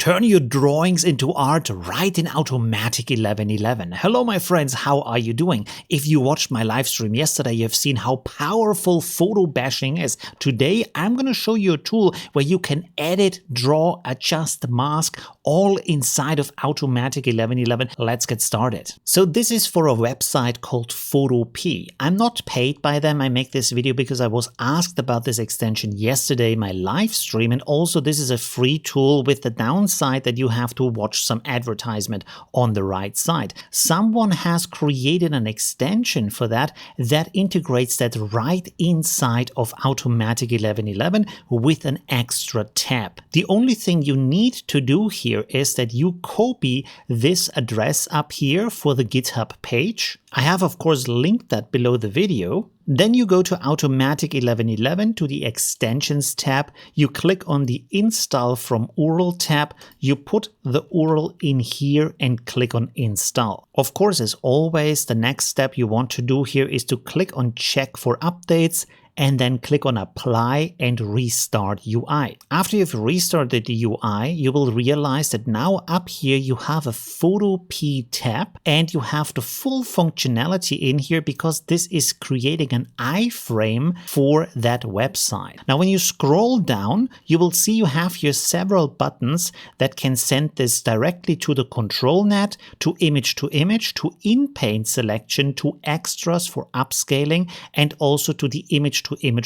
Turn your drawings into art right in Automatic 1111. Hello my friends, how are you doing? If you watched my live stream yesterday, you've seen how powerful photo bashing is. Today I'm going to show you a tool where you can edit, draw, adjust, mask, all inside of Automatic 1111. Let's get started. So this is for a website called Photopea. I'm not paid by them. I make this video because I was asked about this extension yesterday in my live stream, and also this is a free tool with the downside that you have to watch some advertisement on the right side. Someone has created an extension for that integrates that right inside of Automatic 1111 with an extra tab. The only thing you need to do here is that you copy this address up here for the GitHub page. I have of course linked that below the video. Then you go to Automatic 1111 to the Extensions tab, you click on the Install from URL tab, you put the URL in here and click on Install. Of course, as always, the next step you want to do here is to click on Check for updates and then click on Apply and Restart UI. After you've restarted the UI, you will realize that now up here you have a Photopea tab and you have the full functionality in here because this is creating an iframe for that website. Now when you scroll down, you will see you have here several buttons that can send this directly to the ControlNET, to image, to in-paint selection, to extras for upscaling, and also to the image-to-image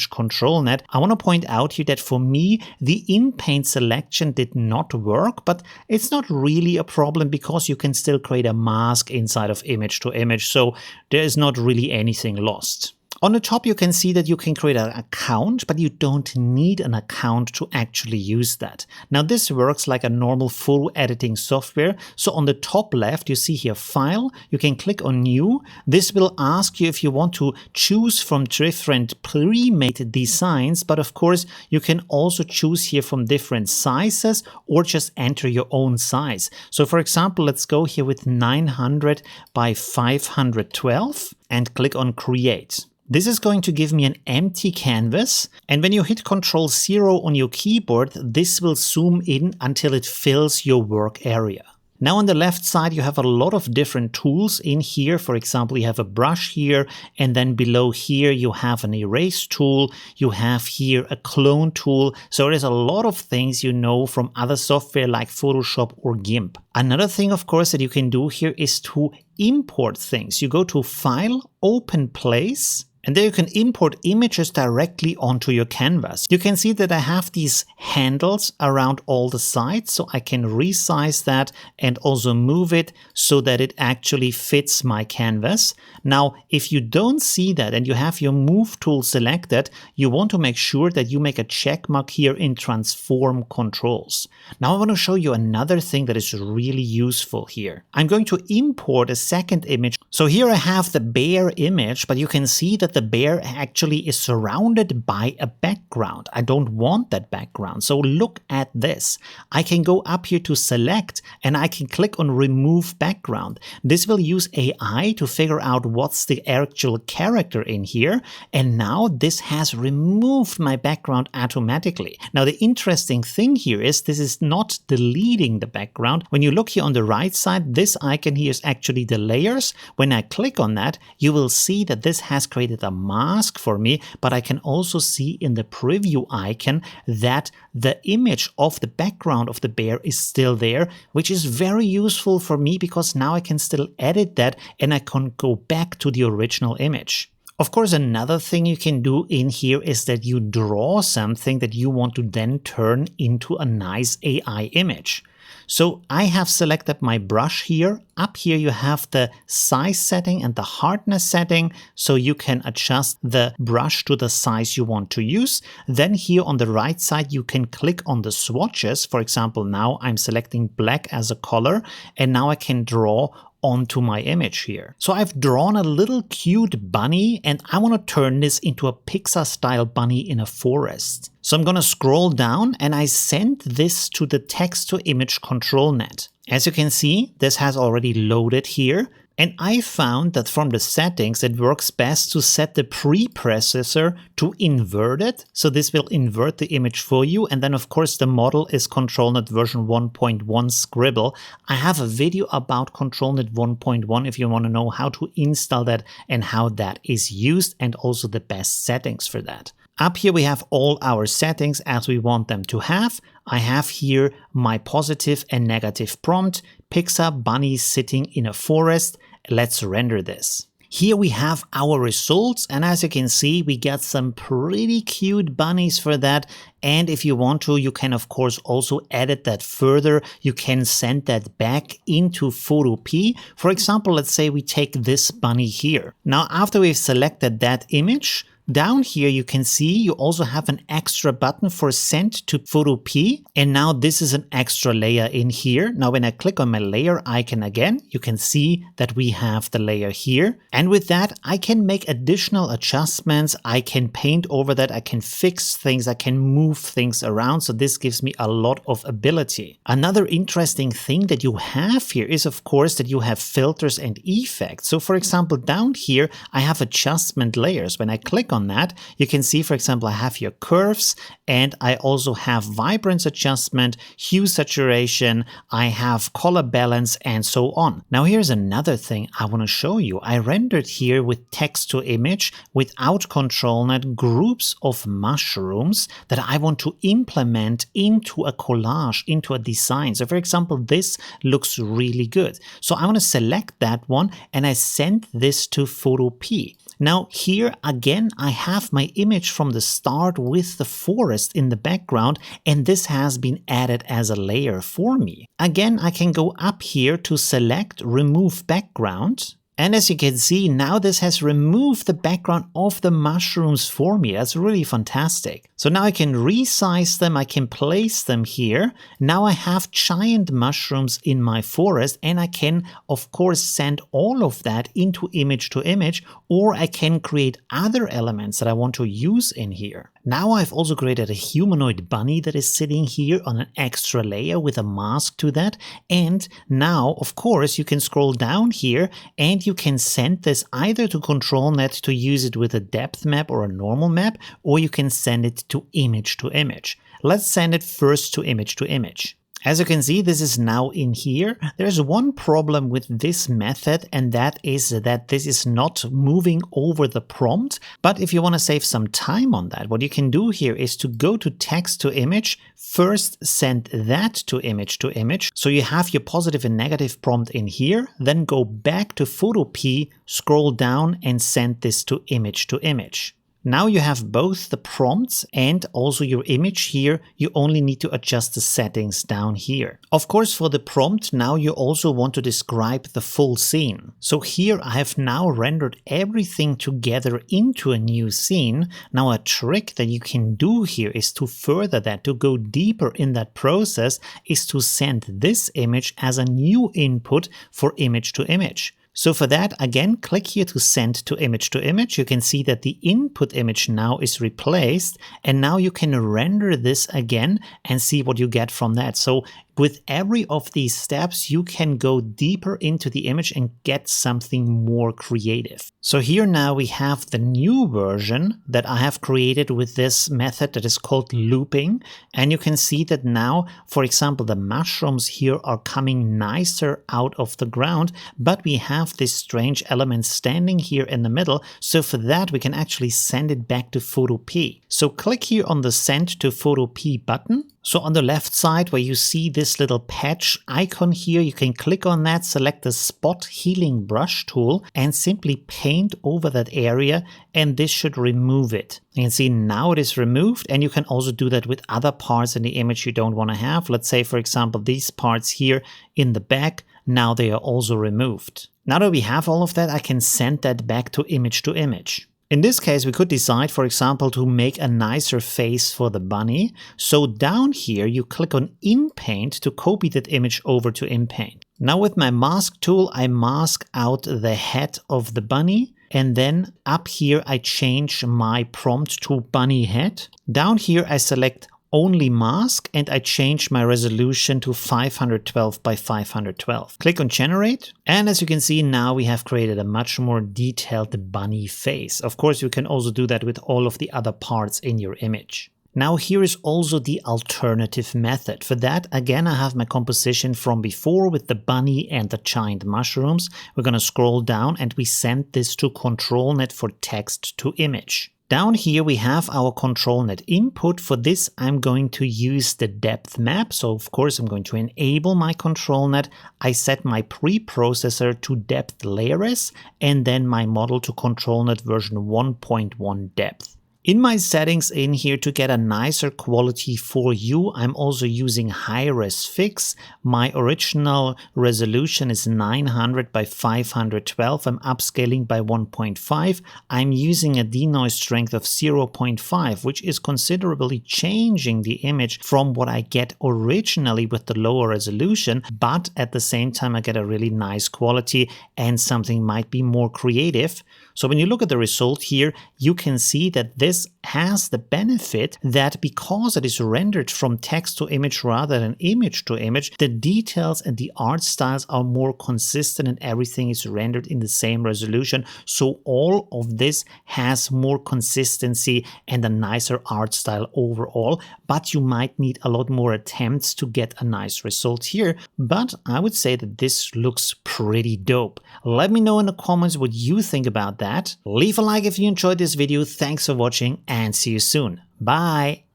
ControlNET. I want to point out here that for me, the in-paint selection did not work, but it's not really a problem because you can still create a mask inside of image-to-image, so there is not really anything lost. On the top, you can see that you can create an account, but you don't need an account to actually use that. Now, this works like a normal photo editing software. So on the top left, you see here File. You can click on New. This will ask you if you want to choose from different pre-made designs, but of course, you can also choose here from different sizes or just enter your own size. So for example, let's go here with 900 by 512 and click on Create. This is going to give me an empty canvas, and when you hit Ctrl-0 on your keyboard, this will zoom in until it fills your work area. Now on the left side, you have a lot of different tools in here. For example, you have a brush here, and then below here you have an erase tool. You have here a clone tool. So there's a lot of things you know from other software like Photoshop or GIMP. Another thing, of course, that you can do here is to import things. You go to File, Open Place, and there you can import images directly onto your canvas. You can see that I have these handles around all the sides, so I can resize that and also move it so that it actually fits my canvas. Now, if you don't see that and you have your Move tool selected, you want to make sure that you make a check mark here in Transform Controls. Now I want to show you another thing that is really useful here. I'm going to import a second image. So here I have the bear image, but you can see that the bear actually is surrounded by a background. I don't want that background. So look at this. I can go up here to select and I can click on remove background. This will use AI to figure out what's the actual character in here. And now this has removed my background automatically. Now the interesting thing here is this is not deleting the background. When you look here on the right side, this icon here is actually the layers. When I click on that, you will see that this has created a mask for me, but I can also see in the preview icon that the image of the background of the bear is still there, which is very useful for me because now I can still edit that and I can go back to the original image. Of course, another thing you can do in here is that you draw something that you want to then turn into a nice AI image. So I have selected my brush here. Up here you have the size setting and the hardness setting, so you can adjust the brush to the size you want to use. Then here on the right side you can click on the swatches. For example, now I'm selecting black as a color, and now I can draw onto my image here. So I've drawn a little cute bunny and I want to turn this into a Pixar style bunny in a forest. So I'm going to scroll down and I send this to the text to image ControlNET. As you can see, this has already loaded here. And I found that from the settings, it works best to set the preprocessor to invert it. So this will invert the image for you. And then of course the model is ControlNET version 1.1 Scribble. I have a video about ControlNET 1.1 if you want to know how to install that and how that is used, and also the best settings for that. Up here we have all our settings as we want them to have. I have here my positive and negative prompt, Pixar bunny sitting in a forest. Let's render this. Here we have our results, and as you can see, we get some pretty cute bunnies for that. And if you want to, you can of course also edit that further. You can send that back into Photopea. For example, let's say we take this bunny here. Now, after we've selected that image, down here you can see you also have an extra button for send to Photopea, and now this is an extra layer in here. Now when I click on my layer icon again, you can see that we have the layer here, and with that I can make additional adjustments. I can paint over that, I can fix things, I can move things around, so this gives me a lot of ability. Another interesting thing that you have here is of course that you have filters and effects. So for example, down here I have adjustment layers. When I click on that, you can see, for example, I have here curves, and I also have vibrance adjustment, hue saturation, I have color balance, and so on. Now here's another thing I want to show you. I rendered here with text to image without ControlNET groups of mushrooms that I want to implement into a collage, into a design. So for example, this looks really good. So I want to select that one and I send this to Photopea. Now here again I have my image from the start with the forest in the background, and this has been added as a layer for me. Again, I can go up here to select remove background. And as you can see, now this has removed the background of the mushrooms for me. That's really fantastic. So now I can resize them, I can place them here. Now I have giant mushrooms in my forest, and I can of course send all of that into image to image, or I can create other elements that I want to use in here. Now I've also created a humanoid bunny that is sitting here on an extra layer with a mask to that. And now, of course, you can scroll down here and you can send this either to ControlNET to use it with a depth map or a normal map, or you can send it to image to image. Let's send it first to image to image. As you can see, this is now in here. There's one problem with this method, and that is that this is not moving over the prompt. But if you want to save some time on that, what you can do here is to go to text to image, first send that to image. So you have your positive and negative prompt in here, then go back to Photopea, scroll down and send this to image. Now you have both the prompts and also your image here. You only need to adjust the settings down here. Of course, for the prompt, now you also want to describe the full scene. So here I have now rendered everything together into a new scene. Now a trick that you can do here is to further that, to go deeper in that process, is to send this image as a new input for image to image. So for that, again, click here to send to image. You can see that the input image now is replaced, and now you can render this again and see what you get from that. So with every of these steps, you can go deeper into the image and get something more creative. So here now we have the new version that I have created with this method that is called looping. And you can see that now, for example, the mushrooms here are coming nicer out of the ground, but we have this strange element standing here in the middle. So for that, we can actually send it back to Photopea. So click here on the send to Photopea button. So on the left side where you see this little patch icon here, you can click on that, select the spot healing brush tool and simply paint over that area, and this should remove it. You can see now it is removed, and you can also do that with other parts in the image you don't want to have. Let's say, for example, these parts here in the back, now they are also removed. Now that we have all of that, I can send that back to image to image. In this case, we could decide, for example, to make a nicer face for the bunny. So down here, you click on InPaint to copy that image over to InPaint. Now with my mask tool, I mask out the head of the bunny. And then up here, I change my prompt to bunny head. Down here, I select only mask, and I changed my resolution to 512 by 512. Click on generate, and as you can see, now we have created a much more detailed bunny face. Of course, you can also do that with all of the other parts in your image. Now here is also the alternative method. For that, again, I have my composition from before with the bunny and the giant mushrooms. We're going to scroll down and we send this to ControlNET for text to image. Down here we have our ControlNET input. For this, I'm going to use the depth map. So of course, I'm going to enable my ControlNET. I set my preprocessor to depth layers and then my model to ControlNET version 1.1 depth. In my settings in here, to get a nicer quality for you, I'm also using high-res fix. My original resolution is 900 by 512. I'm upscaling by 1.5. I'm using a denoise strength of 0.5, which is considerably changing the image from what I get originally with the lower resolution, but at the same time I get a really nice quality and something might be more creative. So when you look at the result here, you can see that this has the benefit that because it is rendered from text to image rather than image to image, the details and the art styles are more consistent and everything is rendered in the same resolution. So all of this has more consistency and a nicer art style overall, but you might need a lot more attempts to get a nice result here. But I would say that this looks pretty dope. Let me know in the comments what you think about that. Leave a like if you enjoyed this video. Thanks for watching and see you soon. Bye!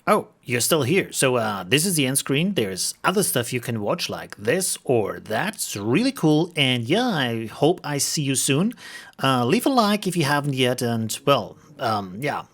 Oh, you're still here. So this is the end screen. There's other stuff you can watch like this or that. It's really cool. And yeah, I hope I see you soon. Leave a like if you haven't yet. And well, yeah,